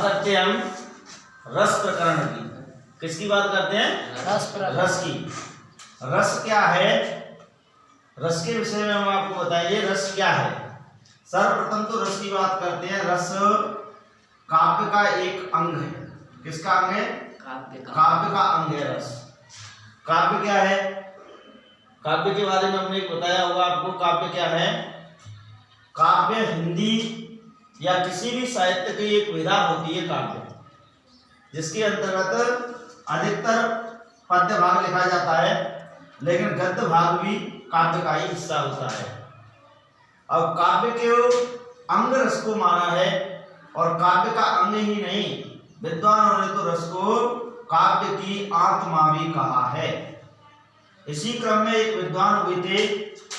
बात करते हैं हम रस प्रकरण की। किसकी बात करते हैं? रस की। रस क्या है? रस के विषय में हम आपको बताइए रस क्या है। सर्वप्रथम तो रस की बात करते हैं। रस काव्य का एक अंग है। किसका अंग है? काव्य का अंग है रस। काव्य क्या है? काव्य के बारे में हमने बताया होगा आपको। काव्य क्या है? काव्य हिंदी या किसी भी साहित्य की एक विधा होती है काव्य, जिसके अंतर्गत अधिकतर पद्य भाग लिखा जाता है, लेकिन गद्य भाग भी काव्य का ही हिस्सा होता है। अब काव्य के अंग रस को माना है, और काव्य का अंग ही नहीं, विद्वानों ने तो रस को काव्य की आत्मा भी कहा है। इसी क्रम में एक विद्वान हुए थे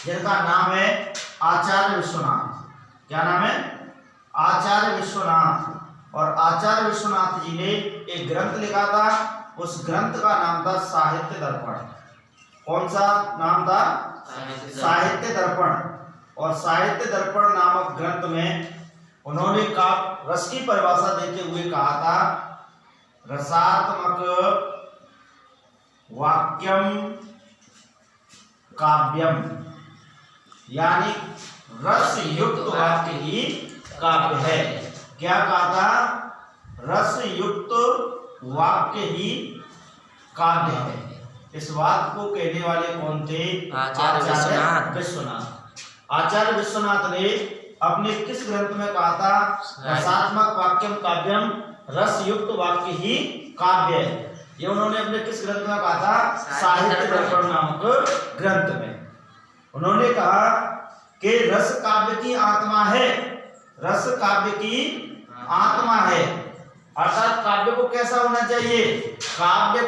जिनका नाम है आचार्य विश्वनाथ। क्या नाम है? आचार्य विश्वनाथ। और आचार्य विश्वनाथ जी ने एक ग्रंथ लिखा था। उस ग्रंथ का नाम था साहित्य दर्पण। कौन सा नाम था? साहित्य दर्पण। और साहित्य दर्पण नामक ग्रंथ में उन्होंने रस की परिभाषा देते हुए कहा था, रसात्मक वाक्यम काव्यम, यानी रस युक्त वाक्य ही काव्य है। क्या कहा था? रस युक्त वाक्य ही काव्य है। इस बात को कहने वाले कौन थे? आचार्य विश्वनाथ। आचार्य विश्वनाथ ने अपने किस ग्रंथ में कहा था? रसात्मक वाक्यम काव्यम, रस युक्त वाक्य ही काव्य है। ये उन्होंने अपने किस ग्रंथ में कहा था? साहित्य दर्पण नामक ग्रंथ में। उन्होंने कहा कि रस काव्य की आत्मा है। रस काव्य की आत्मा है, अर्थात काव्य को कैसा होना चाहिए? काव्य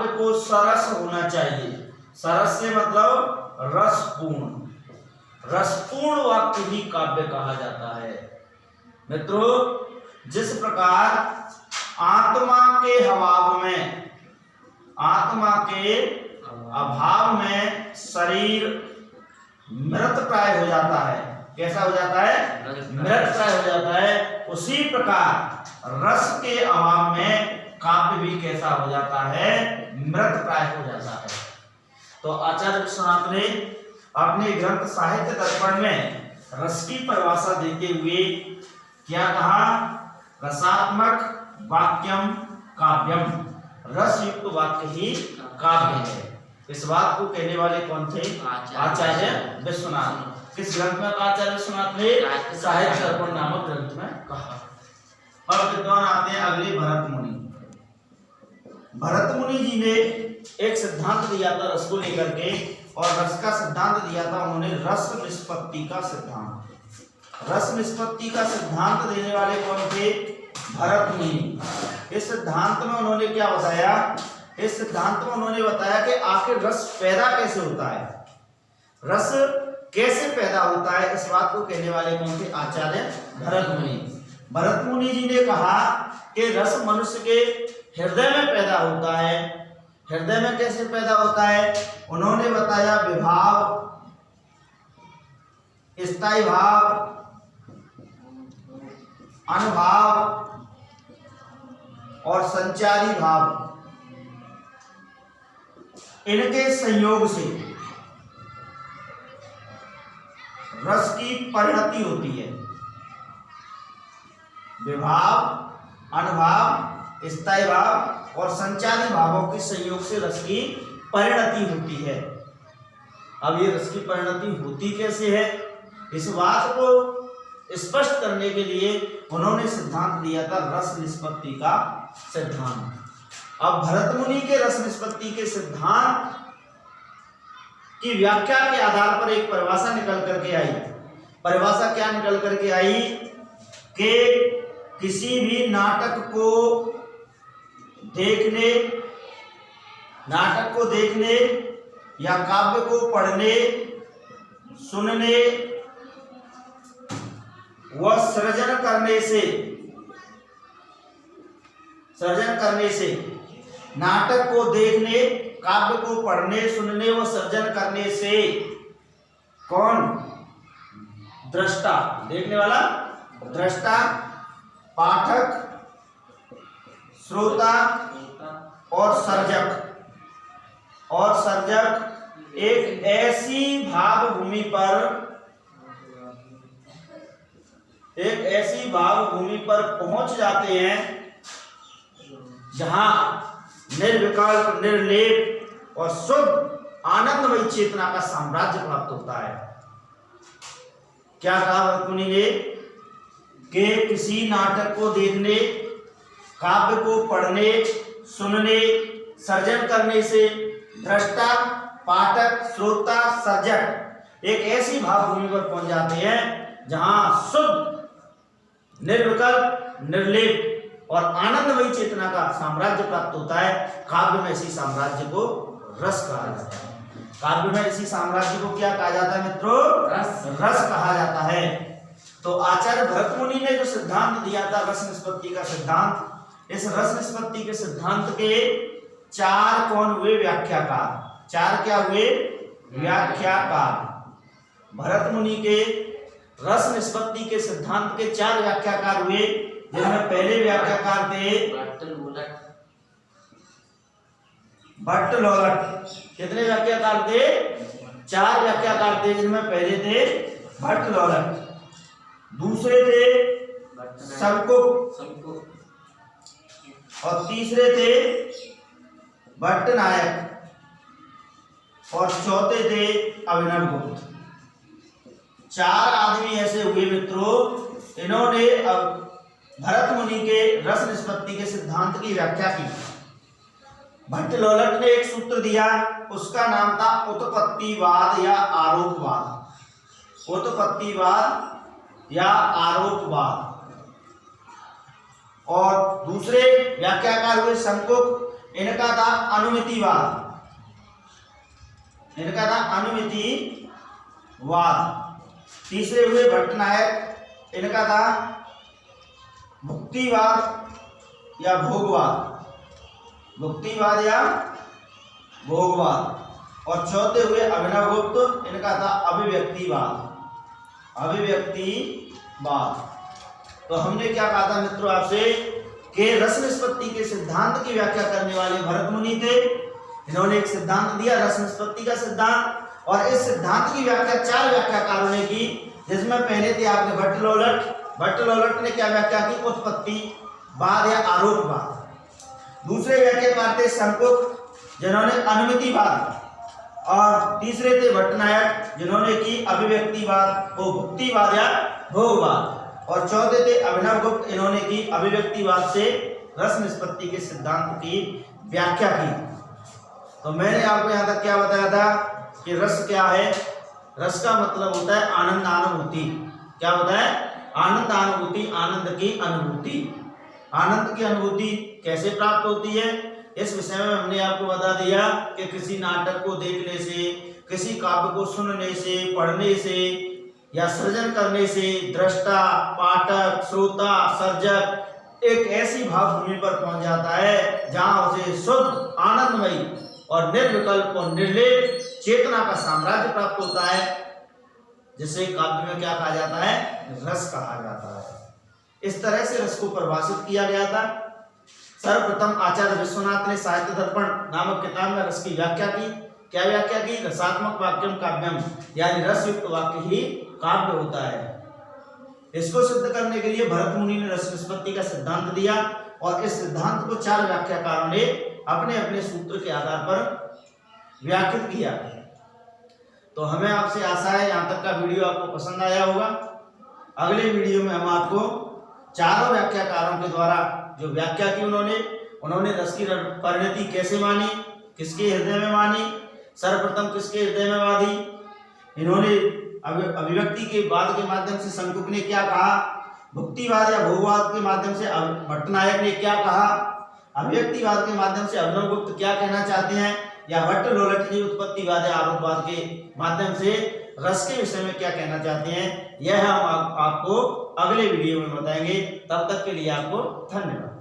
को सरस होना चाहिए। सरस से मतलब रसपूर्ण। रसपूर्ण वाक्य ही काव्य कहा जाता है। मित्रों, जिस प्रकार आत्मा के अभाव में शरीर मृत प्राय हो जाता है। कैसा हो जाता है? मृत प्राय हो जाता है। उसी प्रकार रस के अभाव में काव्य भी कैसा हो जाता है? मृत प्राय हो जाता है। तो आचार्य विश्वनाथ ने अपने ग्रंथ साहित्य दर्पण में रस की परिभाषा देते हुए क्या कहा? रसात्मक वाक्यम काव्यम, रस युक्त वाक्य ही काव्य है। इस बात को कहने वाले कौन थे? आचार्य विश्वनाथ। किस ग्रंथ में कहा? आचार्य विश्वनाथ ने साहित्य दर्पण नामक ग्रंथ में कहा। अब विद्वान आते हैं अगले भरत मुनि। भरत मुनि जी ने एक सिद्धांत दिया था रस को लेकर के, और रस का सिद्धांत दिया था उन्होंने रस निष्पत्ति का सिद्धांत। रस निष्पत्ति का सिद्धांत देने वाले कौन थे? भरत मुनि। इस सिद्धांत में उन्होंने क्या बताया? इस सिद्धांत में उन्होंने बताया कि आखिर रस पैदा कैसे होता है, रस कैसे पैदा होता है। इस बात को कहने वाले कौन थे? आचार्य भरत मुनि। भरत मुनि जी ने कहा कि रस मनुष्य के हृदय में पैदा होता है। हृदय में कैसे पैदा होता है? उन्होंने बताया विभाव, स्थायी भाव, अनुभाव और संचारी भाव, इनके संयोग से रस की परिणति होती है। विभाव, अनुभाव, स्थायी भाव और संचारी भावों के संयोग से रस की परिणति होती है। अब ये रस की परिणति होती कैसे है, इस बात को स्पष्ट करने के लिए उन्होंने सिद्धांत दिया था रस निष्पत्ति का सिद्धांत। अब भरत मुनि के रस निष्पत्ति के सिद्धांत की व्याख्या के आधार पर एक परिभाषा निकल करके आई। परिभाषा क्या निकल करके आई? कि किसी भी नाटक को देखने या काव्य को पढ़ने, सुनने व सृजन करने से नाटक को देखने, काव्य को पढ़ने, सुनने व सृजन करने से कौन? दृष्टा, देखने वाला दृष्टा पाठक, श्रोता और सर्जक एक ऐसी भाव भूमि पर पहुंच जाते हैं जहां निर्विकल्प, निर्लेप और शुद्ध आनंदमयी चेतना का साम्राज्य प्राप्त होता है। क्या कहा भरतमुनि ने कि किसी नाटक को देखने, काव्य को पढ़ने, सुनने, सर्जन करने से दृष्टा, पाठक, श्रोता, सर्जक एक ऐसी भावभूमि पर पहुंच जाते हैं जहां शुद्ध, निर्विकल्प, निर्लेप और आनंदमयी चेतना का साम्राज्य प्राप्त होता है। काव्य में इसी साम्राज्य को रस कहा जाता है। काव्य में इसी साम्राज्य को क्या कहा जाता है मित्रों? रस कहा जाता है। तो आचार्य भरतमुनि ने जो सिद्धांत दिया था रस निष्पत्ति का सिद्धांत, इस रस निष्पत्ति के सिद्धांत के चार कौन हुए? व्याख्याकार। चार क्या हुए? व्याख्याकार। भरतमुनि के रस निष्पत्ति के सिद्धांत के चार व्याख्याकार हुए, जिनमें पहले व्याख्याकार थे भट्ट लोलट। कितने व्याख्याकार थे? चार व्याख्याकार थे, जिनमें पहले थे भट्ट लोलट, दूसरे थे शंकुक और तीसरे थे भट्ट नायक और चौथे थे अभिनव गुप्त। चार आदमी ऐसे हुए मित्रों, इन्होंने भरतमुनि के रस निष्पत्ति के सिद्धांत की व्याख्या की। भट्ट लोलट ने एक सूत्र दिया, उसका नाम था उत्पत्तिवाद या आरोपवाद। उत्पत्तिवाद या आरोपवाद। और दूसरे व्याख्याकार हुए शंकुक, इनका था अनुमितिवाद। तीसरे हुए भट्ट नायक, इनका था भुक्तिवाद या भोगवाद। और चौथे हुए अभिनव गुप्त, इनका था अभिव्यक्तिवाद। तो हमने क्या कहा था मित्रों आपसे कि रस निष्पत्ति के सिद्धांत की व्याख्या करने वाले भरतमुनि थे। इन्होंने एक सिद्धांत दिया रस निष्पत्ति का सिद्धांत, और इस सिद्धांत की व्याख्या चार व्याख्याकारों ने की, जिसमें पहले थे आपके भट्ट लोलट। भट्ट लोलट ने क्या व्याख्या की? उत्पत्तिवाद या आरोपवाद। दूसरे व्याख्याकार थे शंकुक, जिन्होंने अनुमितिवाद, और तीसरे थे भट्ट नायक, जिन्होंने की अभिव्यक्तिवाद, भुक्तिवाद या भोगवाद, और चौथे थे अभिनव गुप्त, इन्होंने की अभिव्यक्तिवाद से रस निष्पत्ति के सिद्धांत की व्याख्या की। तो मैंने आपको यहाँ तक क्या बताया था कि रस क्या है? रस का मतलब होता है आनंद अनुभूति। क्या होता है? आनंद अनुभूति, आनंद की अनुभूति। आनंद की अनुभूति कैसे प्राप्त होती है, इस विषय में हमने आपको बता दिया कि किसी नाटक को देखने से, किसी काव्य को सुनने से, पढ़ने से या सृजन करने से दृष्टा, पाठक, श्रोता, सर्जक एक ऐसी भावभूमि पर पहुंच जाता है जहां उसे शुद्ध, आनंदमयी और निर्विकल्प और निर्लेप चेतना का साम्राज्य प्राप्त होता है, जिसे काव्य में क्या कहा जाता है? रस कहा जाता है। इस तरह से रस को परिभाषित किया गया था। सर्वप्रथम आचार्य विश्वनाथ ने साहित्य दर्पण नामक किताब में रस की व्याख्या की। क्या व्याख्या की? रसात्मक वाक्यम काव्यम, यानी रस युक्त वाक्य ही काव्य होता है। इसको सिद्ध करने के लिए भरतमुनि ने रस निष्पत्ति का सिद्धांत दिया, और इस सिद्धांत को चार व्याख्याकारों ने अपने अपने सूत्र के आधार पर व्याख्यात किया। तो हमें आपसे आशा है यहाँ तक का वीडियो आपको पसंद आया होगा। अगले वीडियो में हम आपको चारों व्याख्याकारों के द्वारा जो व्याख्या की उन्होंने रस की परिणति कैसे मानी, किसके हृदय में मानी, सर्वप्रथम किसके हृदय में बाधी, इन्होंने अभिव्यक्ति के वाद के माध्यम से शंकुक ने क्या कहा, भुक्तिवाद या भोगवाद के माध्यम से भट्ट नायक ने क्या कहा, अभिव्यक्तिवाद के माध्यम से अभिनव गुप्त क्या कहना चाहते हैं, या भट्ट लोलट जी उत्पत्तिवाद या आरोपवाद के माध्यम से रस के विषय में क्या कहना चाहते हैं, यह हम आपको अगले वीडियो में बताएंगे। तब तक के लिए आपको धन्यवाद।